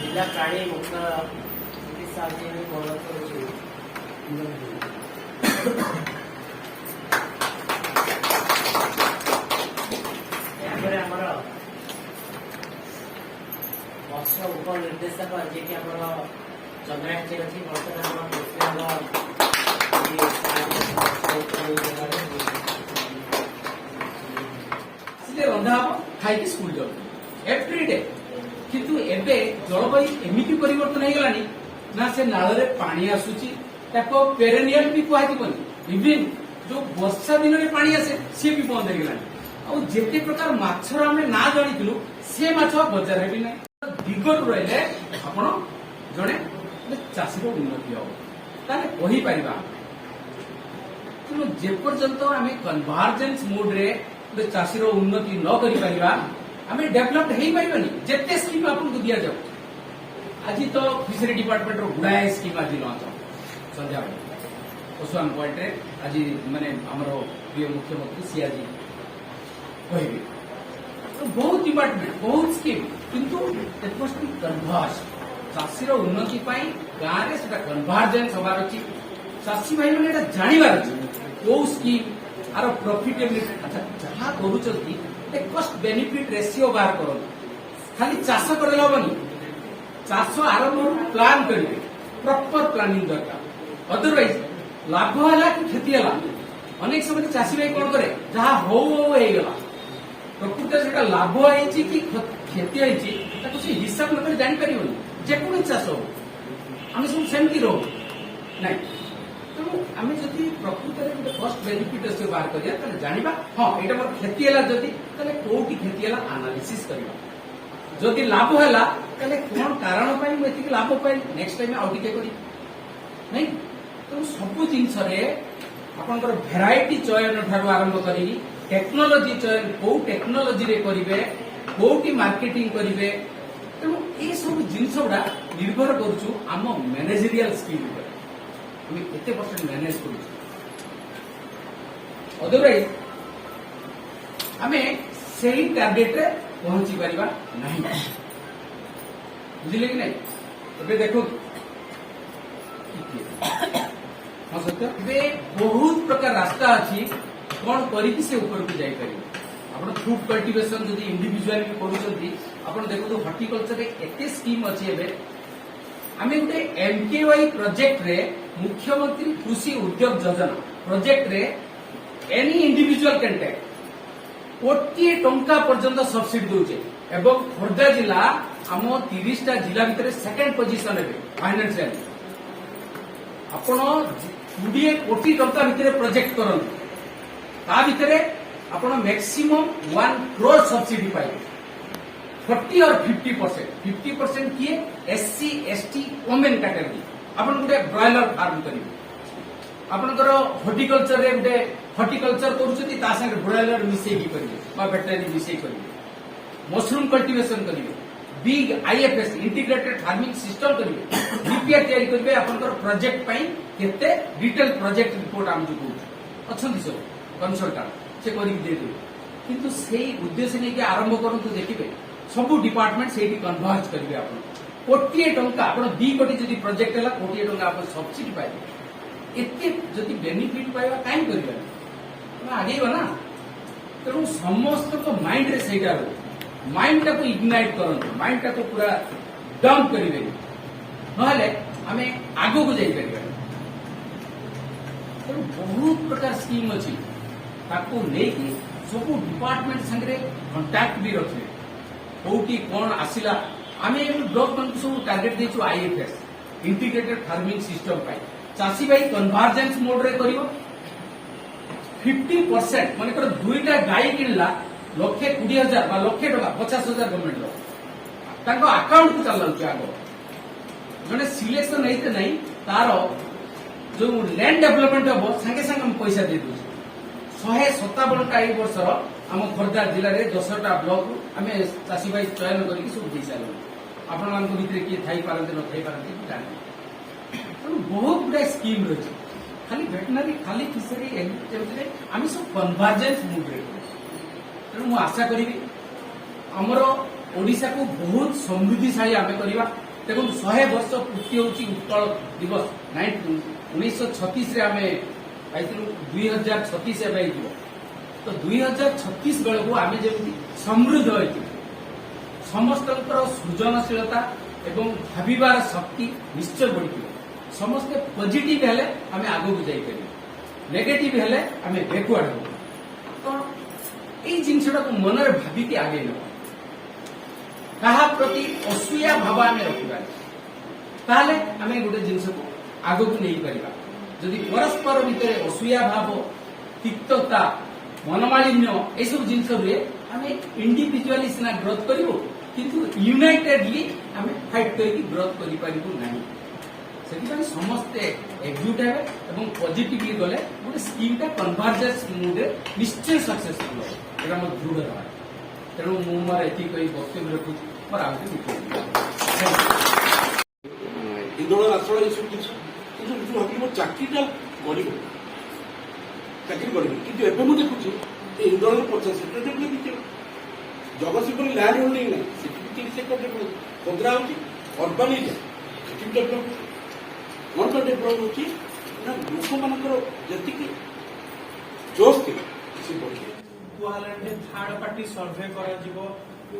जिला प्राणी मुक्त चिकित्सा मत्स्य उपनिर्देशक जी की चंद्रांची अच्छी बर्तमान रंधा खाई स्कूल जाऊ एवरीडे किंतु एबे जलवायु एमिति परिवर्तन हो गलानी ना से नाल रे पानी आसुची ताको पेरेनियल भी कहबनी इवन जो वर्षा दिन रे पानी आसे से भी बंद हो गलानी आ जेते प्रकार माछर हमें ना जानिथिलु से माछ बाजार रे भी नै दिगट रहिले आपण जणे चाषी रो उन्नति हो ताने कहि परिबा किंतु जे पर्यंत हमें कन्वर्जेंस मोड रे चाषी रो उन्नति न करि परिबा हमें डेवलप्ड हो पारनी जिते स्कीम आपको दिया जाऊ आज तो फिशरी डिपार्टमेंट गुड़ाए स्कीम आज लंच संध्या पशुआम पॉइंट आज माने आमर प्रिय मुख्यमंत्री सी आज कहे तो बहुत डिपार्टमेंट बहुत स्कीम किंतु कन्वर्ज चाषी उन्नति गाँव में कन्वर्जेंस हबार अच्छी चाषी भाई मैंने जानवर अच्छे कौ स्कीम आर प्रॉफिटेबिलिटी अच्छा जहाँ करुँच कस्ट बेनिफिट रेशियो बाहर करो खाली चाष करले हबनी चाष आरंभ प्लान करेंगे प्रॉपर प्लानिंग दरकार अदरवाइज लाभ है कि क्षति है अनेक समय चाषी भाई कौन करे जहाँ हो गला प्रकृत से लाभ है कि क्षति है हिसाब न कर जापर जेको चाष हो आम सब सेमती रो ना तेणु आम जदि प्रकृत में कस्ट बेनिफिट से बाहर करा जाना हाँ यहाँ मोर क्षति है जदि कौटी क्षति है आनालिसिस करवा जदि लाभ है कौन कारण मुझे लाभ पाई नेक्स्ट टाइम आउ टे कर नहीं तेणु सब जिनस भेराइटी चयन ठार आरंभ कर टेक्नोलोजी चयन कौ टेक्नोलोजी करेंगे कौटी मार्केटिंग करेंगे तेणु ये सब जिनस गुड़ा निर्भर करुचु आम मैनेजरियल स्किल आम केते परसेंट मैनेज कर अदरवाइज आम से टार्गेट रे पहुंची पारिबा नहीं बुझिले कि नहीं एबे देखो हाँ सत्य एबे बहुत प्रकार रास्ता अच्छी कौन करी से ऊपर को जाई पारिबे आपण फ्रूट कल्टीवेशन जदि इंडिविजुअल भी करूछंती आपण देखो तो हॉर्टिकल्चर रे एते स्कीम अच्छी एबे आमे गोटे एमकेवाई प्रोजेक्ट रे मुख्यमंत्री कृषि उद्योग योजना प्रोजेक्ट रे एनी इंडिविजुअल कैन टेक 40 टंका पर्यंत सब्सिडी दूचे एवं खोर्धा जिला आम 30 टा जिला भितर सेकेंड पोजिशन है फाइनेंशियल आपण 20 कोटी टंका भितर प्रोजेक्ट करन ता भितर आपण मैक्सिमम 1 करोड़ सब्सिडी पाइबे 40 और 50% किए SC ST वोमेन कैटेगरी आपण गोटे ब्रॉयलर फार्म करिवे आपणकर हॉर्टिकल्चर रे गोटे हॉर्टिकल्चर करूछती ता संगे ब्रॉयलर मिसेई की करिवे बा वेटरनरी मिसेई करिवे मशरूम कल्टीवेशन करिवे big IFS integrated farming system करिवे DPR तयारी करिवे आपणकर प्रोजेक्ट पई केते डिटेल प्रोजेक्ट रिपोर्ट आम जो कहू अछंती सब कंसल्टेंट से करी दे दे किंतु सेही उद्देश्य नै के आरंभ करंतु देखिबे सब डिपार्टमेंट सेठी कन्वर्ज करिवे आपण 40 टंका आपण 2 कोटी जदी प्रोजेक्ट हला 40 टंका आपण सब्सिडी पाइबे एते जदि बेनिफिट पाइबा काई करिबा आगे ना तेणु समस्त तो माइंड रे सेटा रो माइंड टाको इग्नाइट करंतु माइंड टाको पूरा डंप करिवे नहले आमे आगो को जाई परिबा तेणु बहुत प्रकार स्कीम अछि ताको लेकी सब डिपार्टमेंट संगे कांटेक्ट भी रखिबे कोठी कोन आसिला आमे ब्लॉक मन सब टारगेट देछु IFS इंटीग्रेटेड फार्मिंग सिस्टम पाई चाषी भाई कन्वर्जेंस मोड रे करिवो 50% माने कर दुईटा गाई किनला 1,20,000 बा 1,00,000 टका 50,000 गवर्नमेंट रो ताको अकाउंट को चलाउ आगो जने सिलेक्शन नैते नहीं तारो जो लैंड डेवलपमेंट हम संगे संगे हम पैसा दे दू 157 टा वर्ष आम खोर्धा जिले में 10टा ब्लॉक आम चाषी भाई चयन करके सब दे सारे आपण मान भितर किए थी पारती न थी पारती जाने तेणु बहुत गुड़ा स्कीम रही खाली भेटनारी खाली फिशरी एग्रीकल्चर आम सब कन्वर्जेन्स मुड्रे तेणु मुझे आशा करी आमर ओडिशा को बहुत समृद्धिशाली आम करवा देखो 100 वर्ष पूर्ति होची उत्कल दिवस 1936 आम पाई 2036 तो 2036 बेलू आम जमी समृद्ध होती समस्त सृजनशीलता एवं भाविबार शक्ति निश्चय बढ़ी समस्ते पॉजिटिव हेले आम आगू जापर नेगेटिव हेले आम बैकवर्ड हो तो यही जिनसा को मन में भाविकी आगे न कहा प्रति असूया भाव आम रखा ताले आम गोटे जिनस को आगू नहीं पार जदि परस्पर भितर असूया भाव तिक्तता मनमालिन्य यह सब जिन हुए आम इंडिविजुअली सीना ग्रोथ करूँ किंतु यूनाइटेडली आम फाइट करके ग्रोथ करें समस्ते एक्जुट हे और पॉजिटिवली गले गोटे स्कीमटा कन्वर्जेंस मुड्रे निश्चय सक्सेसफुल है दृढ़ रहा तेणु मुझे मोर ये वक्तव्य रखुच्छी मोर आगे इंधन राशन ये सब जिन भावी मोर चाकरीटा बढ़ चाकरी बढ़ कि मुझे देखुची इंधन 50 sector develop Jagatsinghpur land holding ना 30 सेक्टर डेभलप खोद्रा होची अर्बन एरिया डेभलप कौन तो डेभलप होची ना लोक मानकर जतिकी जोश थी से बढ़ी कुहालांडे थर्ड पार्टी सर्वे करा जीवो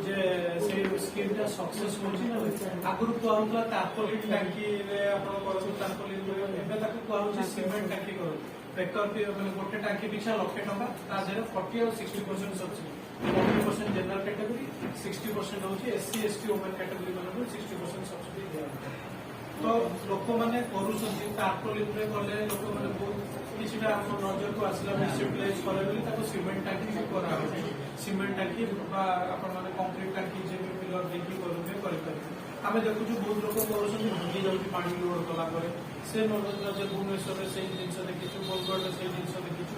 जे से स्कीमटा सक्सेस होची ना आगुरु कुहाउतला तारपोलिन टांकी रे आपण करु तारपोलिन एबे ताकू कुहाउची सीमेंट टांकी करू हेक्टर माने गोटे टांकी पिछा लाख टका ता जेरे 40 और 60% सब्सिडी 40% जनरल कैटेगरी 60% होची एससी एसटी ओपन कैटेगरी माने 60% सब्सिडी दिया तो लोक माने करूछंती तारपोलिन रे गले लोक माने बहुत किसी भी आप नजर को आसला सिप्लेज करे बोली ताको सीमेंट टांकी भी करा हो सीमेंट टांकी बा आपण माने कंक्रीट टांकी जे भी पिलर देखि करबे करे आमे देखु बहुत लोक करूछंती भांगी जाउची पानी लोड कला करे से नजर जे भुवनेश्वर रे से जिंस देखिछु बोलगढ़ रे से जिंस देखिछु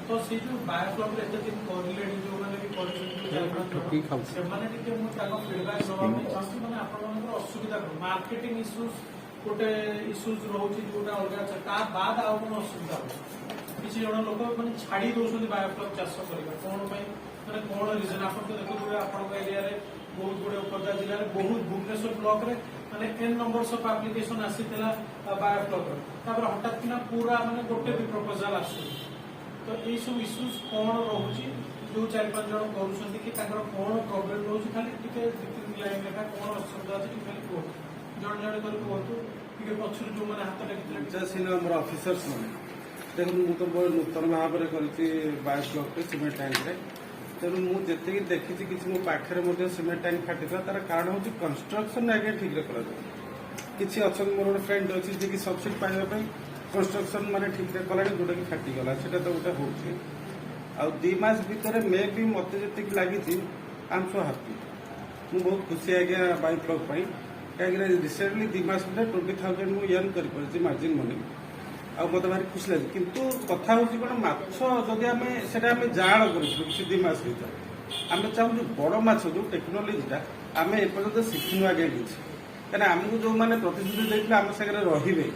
तो से जो बायोफ्लॉक रे एते दिन कोरिलेट जो माने भी करूछंती से माने टिके मु ताको फीडबैक दबा में चाहती माने आपण मानकर असुविधा मार्केटिंग इश्यूज गोटे इश्यूज रोचे जोटा अलग ता बाद आउ कौन असुविधा हो किसी जन लोक मैंने छाड़ी दौरान बायोफ्लॉक चाष करवा कौन मैंने कौन रिजन आप देखुए आप एरिया बहुत गुड़े उपखोर्धा जिले में बहुत भुवनेश्वर ब्लॉक रे माने एन नंबर्स ऑफ एप्लिकेशन आसीला बायोफ्लॉक हठात कि पूरा माने गोटे भी प्रपोजाल आसु तो ये सब इश्यूज कौन रोचे जो 4-5 जन करूँ कि कौन प्रोब्लेम रोचे खाली टे 2-3 लाइन लेखा कौन असुविधा अच्छी खाली कह जन जन कर कहतु पक्षर जो मैंने हाथ पचासी नंबर ऑफिसर्स मैंने देखो मुझे तो बहुत नूतन भाव में करी बायोफ्लॉक सीमेंट टैंक तेणु मुझे देखी किसी मो पाखे सीमेंट टैंक फाटी तार कारण हूँ कंस्ट्रक्शन आगे ठीक कर किसी अच्छा मोर गोटे फ्रेंड अच्छी जी सब्सिडी पाइबा कंस्ट्रक्शन माने ठीक से कला जोटा कि फाटीगला से तो गोटे हो 2 मास भितर मे भी मत जी लगी आई एम सो हापी मुझे बहुत खुशी आज्ञा बायोफ्लॉक कहीं रिसेंटली 2 मास भर 20,000 मुझे अर्न कर मार्जिन मनी आ मत भारी खुशी लगे किंतु कथा हूँ कौन माछ जदि आम से जाल कर 2 मास भर आम चाहूँ बड़ माछ जो टेक्नोलोजीटा आम एपर्यंत शिखिनु आगे किसी कहीं आमको जो मैंने प्रतिश्रुति देते आम सागर रे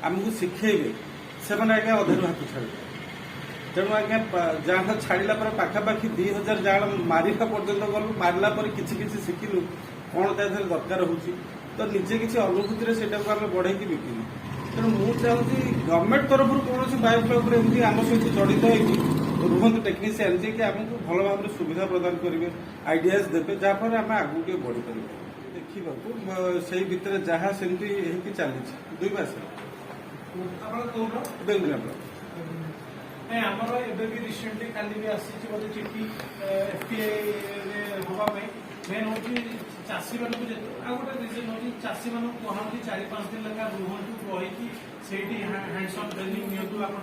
आमको शिखेबे से आज्ञा अधर हाथ छाड़े तेणु आज्ञा जाल छाड़ा पाखापाखि 2,000 जाल मारा पर्यटन गलु मारला किसी शिखिलु कौन तरह दरकार हो तो निजे किसी अनुभूति से आम बढ़े बिकिलु तेणु मुझे चाहूँगी गवर्नमेंट तरफ कौन बायोफ्लॉक एमती आम सहित जड़ित रुहतु टेक्नीशियन जी कि आमको भल भाव में सुविधा प्रदान करेंगे आइडियाज देते जहाँफल आम आगू टे बढ़ी पार देखा से भितर जहाँ सेमती चली 2 मास बेंगुला ब्लॉक आमर एबे भी रिसेंटली खाली भी आसी बोधे चिठी एफटीआई होगा मेन हूँ चाषी मान गोटे रिजन हूँ चाषी मान कहती 4-5 दिन लेखा रुहतु रही से हैंड्स ऑन ट्रेनिंग नियंतु आप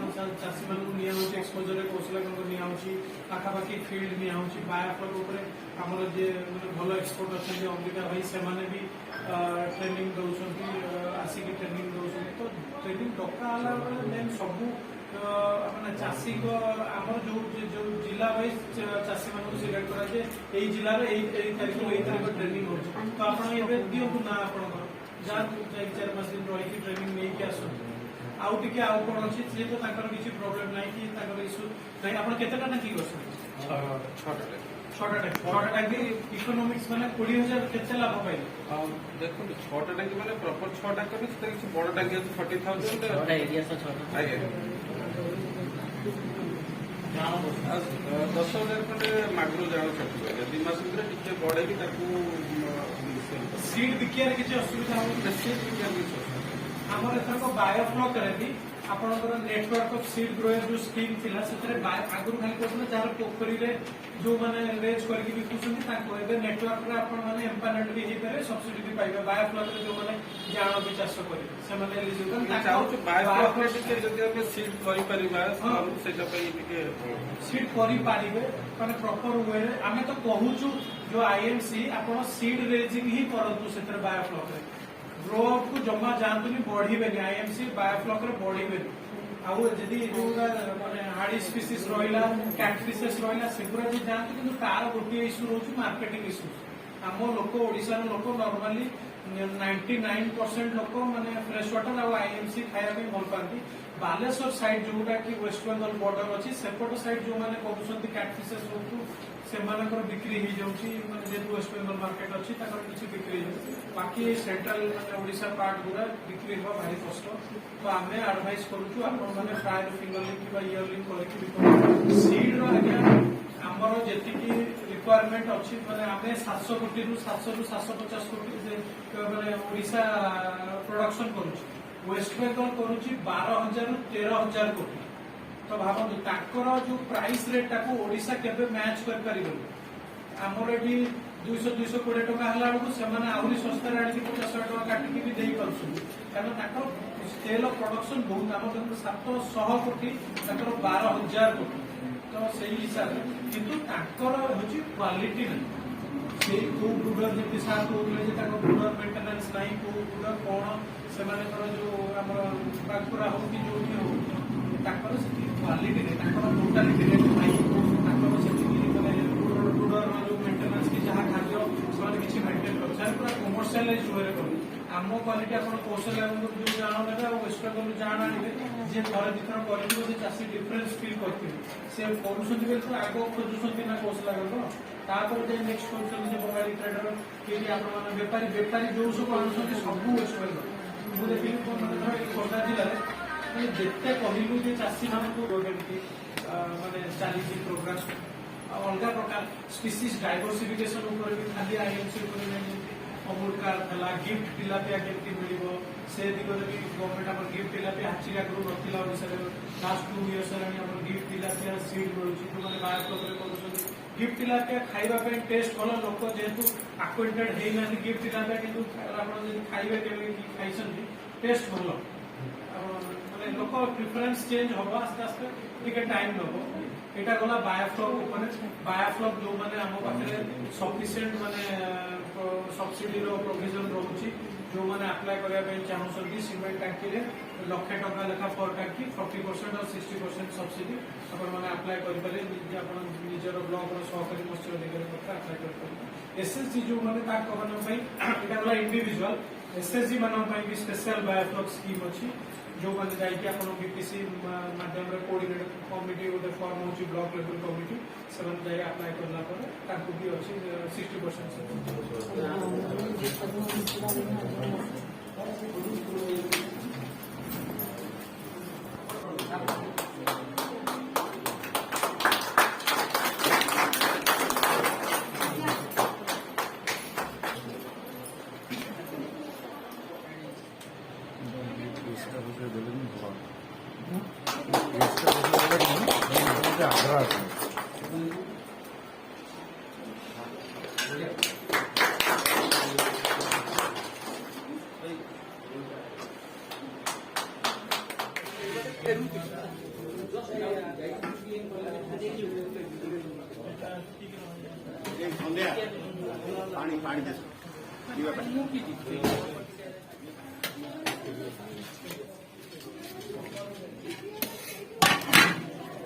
चाषी मान नियाची एक्सपोजर कौशल नियाची पाखापाखि फिल्ड नियाची बायोफ्लॉक आमर जे भल एक्सपर्ट अच्छा अंबिका भाई से भी ट्रेनिंग दौरान आसिक ट्रेनिंग दौरान तो ट्रेनिंग डका मेन सब ମାନେ ଚାଷୀଙ୍କ ଆମର ଯୋଉ ଜିଲ୍ଲା ୱାଇଜ ଚାଷୀ ମାନଙ୍କୁ ସିଲେକ୍ଟ କରାଯାଏ ଏଇ ଜିଲ୍ଲାରେ ଏଇ ତାରିଖ ଟ୍ରେନିଂ ହଉଛି ତ ଆପଣ ଏବେ ଦିଅନ୍ତୁ ନା ଆପଣଙ୍କର ଯାଆନ୍ତୁ ଯାଇକି 4-5 ଦିନ ରହିକି ଟ୍ରେନିଂ ନେଇକି ଆସନ୍ତୁ ଆଉ ଟିକେ ଆଉ କଣ ଅଛି ସେ ତ ତାଙ୍କର କିଛି ପ୍ରୋବ୍ଲେମ ନାହିଁ କି ତାଙ୍କର ଇସ୍ୟୁ ନାହିଁ ଆପଣ କେତେଟା ଟାଙ୍କି କରୁଛନ୍ତି 6ଟା ଟାଙ୍କି ଇକୋନୋମିକ୍ସ ମାନେ 20,000 କେତେ ଲାଭ ପାଇଲେ ଦେଖନ୍ତୁ 6ଟା ଟାଙ୍କି ମାନେ ପ୍ରପର 6ଟା କରି ସେଥିରେ କିଛି ବଡ ଟାଙ୍କି ଅଛି 40,000 ଛଅଟା ଏରିଆ ତ ଛଅଟା ଆଜ୍ଞା 10,000 ଖଣ୍ଡେ ମାଗୁର ଜାଳ ଛାଟିବ 2 ମାସ ଭିତରେ ଟିକେ ବଢେଇକି ତାକୁ ସିଡ୍ ବିକିବାରେ କିଛି ଅସୁବିଧା ହବ ଆମର ଏଥରକ ବାୟୋଫ୍ଲକରେ ବି ଆପଣଙ୍କର ନେଟୱାର୍କ ଅଫ ସିଡ୍ ଗ୍ରୋୟର ଯୋଉ ସ୍କିମ୍ ଥିଲା ସେଥିରେ ଆଗରୁ ଖାଲି କରୁଥିଲେ ଯାହାର ପୋଖରୀରେ ଯୋଉମାନେ ରେଜ୍ କରିକି ବିକୁଛନ୍ତି ତାଙ୍କୁ ଏବେ ନେଟୱାର୍କରେ ଆପଣ ମାନେ ଏମ୍ପାନେଟ୍ ବି ହେଇପାରିବେ ସବସିଡି ବି ପାଇବେ ବାୟୋଫ୍ଲକରେ ଯୋଉମାନେ ଜାଳ ବି ଚାଷ କରିବେ ସେମାନେ ଏଲିଜିବଲ୍ ଚାହୁଁଛୁ ବାୟୋଫ୍ଲକରେ ଟିକେ ଯଦି ଆମେ ସିଡ୍ କରିପାରିବା ସେଇଟା ପାଇଁ ଟିକେ ସିଡ୍ କରିପାରିବେ ମାନେ ପ୍ରପର ୱେରେ ଆମେ ତ କହୁଛୁ ଯୋଉ ଆଇଏମସି ଆପଣ ସିଡ୍ ରେଜିଂ ହିଁ କରନ୍ତୁ ସେଥିରେ ବାୟୋଫ୍ଲକରେ ଗ୍ରୋ ଅପ୍ କୁ ଜମା ଯାଆନ୍ତୁନି ବଢିବେନି ଆଇଏମସି ବାୟୋଫ୍ଲକରେ ବଢିବେନି ଆଉ ଯଦି ଯୋଉଟା ମାନେ ହାର୍ଡି ସ୍ପିସିସ୍ ରହିଲା କ୍ୟାଟଫିସେସ୍ ରହିଲା ସେଗୁଡ଼ା ଯଦି ଯାଆନ୍ତୁ କିନ୍ତୁ ତାର ଗୋଟିଏ ଇସ୍ୟୁ ରହୁଛି ମାର୍କେଟିଂ ଇସ୍ୟୁ ଆମ ଲୋକ ଓଡିଶାର ଲୋକ ନର୍ମାଲି 99% ଲୋକ ମାନେ ଫ୍ରେଶ ୱାଟର ଆଉ ଆଇଏମସି ଖାଇବା ପାଇଁ ଭଲ ପାଆନ୍ତି ବାଲେଶ୍ୱର ସାଇଡ୍ ଯୋଉଟା କି ୱେଷ୍ଟବେଙ୍ଗଲ ବର୍ଡର ଅଛି ସେପଟ ସାଇଡ୍ ଯୋଉମାନେ କରୁଛନ୍ତି କ୍ୟାଟଫିସେସ୍ ରହୁଛୁ ସେମାନଙ୍କର ବିକ୍ରି ହେଇଯାଉଛି ମାନେ ଯେହେତୁ ୱେଷ୍ଟବେଙ୍ଗଲ ମାର୍କେଟ ଅଛି ତାଙ୍କର କିଛି ବିକ୍ରି ହେଇଯାଉଛି ବାକି ସେଣ୍ଟ୍ରାଲ ମାନେ ଓଡିଶା ପାର୍ଟ ଗୁଡା ବିକ୍ରି ହେବା ଭାରି କଷ୍ଟ ତ ଆମେ ଆଡଭାଇସ୍ କରୁଛୁ ଆପଣମାନେ ପ୍ରାୟ ଫିଙ୍ଗର ଲିଙ୍କ୍ କିମ୍ବା ଇୟର ଲିଙ୍କ୍ କରିକି ବିକନ୍ତୁ ସିଡ୍ ର ଆଜ୍ଞା ଆମର ଯେତିକି ରିକ୍ୱାରମେଣ୍ଟ ଅଛି ମାନେ ଆମେ 700 କୋଟିରୁ 750 କୋଟି ମାନେ ଓଡିଶା ପ୍ରଡକ୍ସନ କରୁଛୁ ୱେଷ୍ଟବେଙ୍ଗଲ କରୁଛି 12,000ରୁ 13,000 କୋଟି ତ ଭାବନ୍ତୁ ତାଙ୍କର ଯୋଉ ପ୍ରାଇସ ରେଟ୍ ଟାକୁ ଓଡିଶା କେବେ ମ୍ୟାଚ୍ କରିପାରିବନି ଆମର ଏଠି 200-220 ଟଙ୍କା ହେଲା ବେଳକୁ ସେମାନେ ଆହୁରି ଶସ୍ତାରେ ଆଣିକି 50,000 ଟଙ୍କା କାଟିକି ବି ଦେଇପାରୁଛନ୍ତି କାରଣ ତାଙ୍କର ସ୍କେଲ ଅଫ୍ ପ୍ରଡକ୍ସନ ବହୁତ ଆମର 700 କୋଟି ତାଙ୍କର 12,000 କୋଟି ତ ସେଇ ହିସାବରେ କିନ୍ତୁ ତାଙ୍କର ହଉଛି କ୍ୱାଲିଟି ନାହିଁ ସେଇ କୋଉ ବ୍ରୁଡର ଯେମିତି ସାର୍ କହୁଥିଲେ ଯେ ତାଙ୍କ ବ୍ରୁଡର ମେଣ୍ଟେନାନ୍ସ ନାହିଁ କୋଉ ବ୍ରୁଡର କଣ ସେମାନଙ୍କର ଯୋଉ ଆମର ବାଙ୍କୁରା ହଉ କି ଯୋଉଠି ହଉ ତାଙ୍କର ସେତିକି କ୍ୱାଲିଟି ନାହିଁ ତାଙ୍କର ଟୋଟାଲିଟି ରେଟ୍ ନାହିଁ ତାଙ୍କର ସେତିକି ମାନେ ବ୍ରୁଡର ଯୋଉ ମେଣ୍ଟେନାନ୍ସ କି ଯାହା ଖାଦ୍ୟ ସେମାନେ କିଛି ମେଣ୍ଟେନ୍ କରୁଛନ୍ତି ପୁରା କମର୍ସିଆଲାଇଜ୍ ୱେରେ କରୁ ଆମ କ୍ୱାଲିଟି ଆପଣ କୌଶଳ ଯୋଉ ଜାଣ ନେବେ ଆଉ ୱେଷ୍ଟବେଙ୍ଗଲରୁ ଜାଣ ଆଣିବେ ଯିଏ ଥରେ ଦିଥର କରିଥିବ ସେ ଚାଷୀ ଡିଫରେନ୍ସ ଫିଲ୍ କରିଥିବେ ସେ କରୁଛନ୍ତି ବୋଲି ଆଗ ଖୋଜୁଛନ୍ତି ନା କୌଶଳ ଆଗ ତାପରେ ଯାଇ ନେକ୍ସଟ କରୁଛନ୍ତି ଯେ ବଙ୍ଗାଳୀ ଟ୍ରେଡର କି ଆପଣମାନେ ବେପାରୀ ଯୋଉ ସବୁ ଆଣୁଛନ୍ତି ସବୁ ୱେଷ୍ଟବେଙ୍ଗଲ ମୁଁ ଦେଖିଲି ଖୋର୍ଦ୍ଧା ଜିଲ୍ଲାରେ ମାନେ ଯେତେ କହିଲୁ ଯେ ଚାଷୀ ମାନଙ୍କୁ କେମିତି ମାନେ ଚାଲିଛି ପ୍ରୋଗ୍ରାମ ଆଉ ଅଲଗା ପ୍ରକାର ସ୍ପିସିସ୍ ଡାଇଭର୍ସିଫିକେସନ ଉପରେ ବି ଖାଲି ଆଇଏମସି ଉପରେ ଯେମିତି ଅମୁଲ କାର୍ଡ ହେଲା ଗିଫ୍ଟ ଟିଲାପିଆ କେମିତି ମିଳିବ ସେ ଦିଗରେ ବି ଗଭର୍ଣ୍ଣମେଣ୍ଟ ଆମର ଗିଫ୍ଟ ଟିଲାପିଆ ହାଚିରି ଆଗରୁ ନଥିଲା ଓଡ଼ିଶାରେ ଲାଷ୍ଟ 2 years ହେଲାଣି ଆମର ଗିଫ୍ଟ ଟିଲାପିଆ ସିଡ୍ ମିଳୁଛି ଯୋଉମାନେ ବାୟୋଫ୍ଲକରେ କରୁଛନ୍ତି ଗିଫ୍ଟ ଟିଲାପିଆ ଖାଇବା ପାଇଁ ଟେଷ୍ଟ ଭଲ ଲୋକ ଯେହେତୁ ଆକ୍ୱେଣ୍ଟେଡ ହେଇନାହାନ୍ତି ଗିଫ୍ଟ ଟିଲାପିଆ କିନ୍ତୁ ଆପଣ ଯଦି ଖାଇବେ କେବେ କି ଖାଇଛନ୍ତି ଟେଷ୍ଟ ଭଲ ମାନେ ଲୋକ ପ୍ରିଫରେନ୍ସ ଚେଞ୍ଜ ହବ ଆସ୍ତେ ଆସ୍ତେ ଟିକେ ଟାଇମ୍ ନବ এটা গলা বায়োফ্লক উপরে বায়োফ্লক ଯୋଉମାନେ ଆମ ପାଖରେ ସଫିସିଏଣ୍ଟ ମାନେ ସବସିଡିର ପ୍ରୋଭିଜନ ରହୁଛି ଯୋଉମାନେ ଆପ୍ଲାଏ କରିବା ପାଇଁ ଚାହୁଁଛନ୍ତି ସିମେଣ୍ଟ ଟାଙ୍କିରେ 1,00,000 ଟଙ୍କା ଲେଖା ପର ଟାଙ୍କି 40% ଆଉ 60% ସବସିଡି ଆପଣମାନେ ଆପ୍ଲାଏ କରିପାରିବେ ଆପଣ ନିଜର ବ୍ଲକର ସହକାରୀ ମତ୍ସ୍ୟ ଅଧିକାରୀ କଥା ଆପ୍ଲାଏ କରିପାରିବେ ଏସ୍ଏସଜି ଯୋଉମାନେ ତାଙ୍କ ପାଇଁ ଏଇଟା ଗଲା ଇଣ୍ଡିଭିଜୁଆଲ ଏସ୍ଏସଜି ମାନଙ୍କ ପାଇଁ ବି ସ୍ପେଶାଲ ବାୟୋଫ୍ଲକ ସ୍କିମ୍ ଅଛି ଯୋଉମାନେ ଯାଇକି ଆପଣ ବିପିସି ମାଧ୍ୟମରେ କୋଅର୍ଡିନେଟ କମିଟି ଗୋଟେ ଫର୍ମ ହେଉଛି ବ୍ଲକ ଲେଭେଲ କମିଟି ସେମାନେ ଯାଇ ଆପ୍ଲାଏ କଲା ପରେ ତାଙ୍କୁ ବି ଅଛି 60%। पानी पानी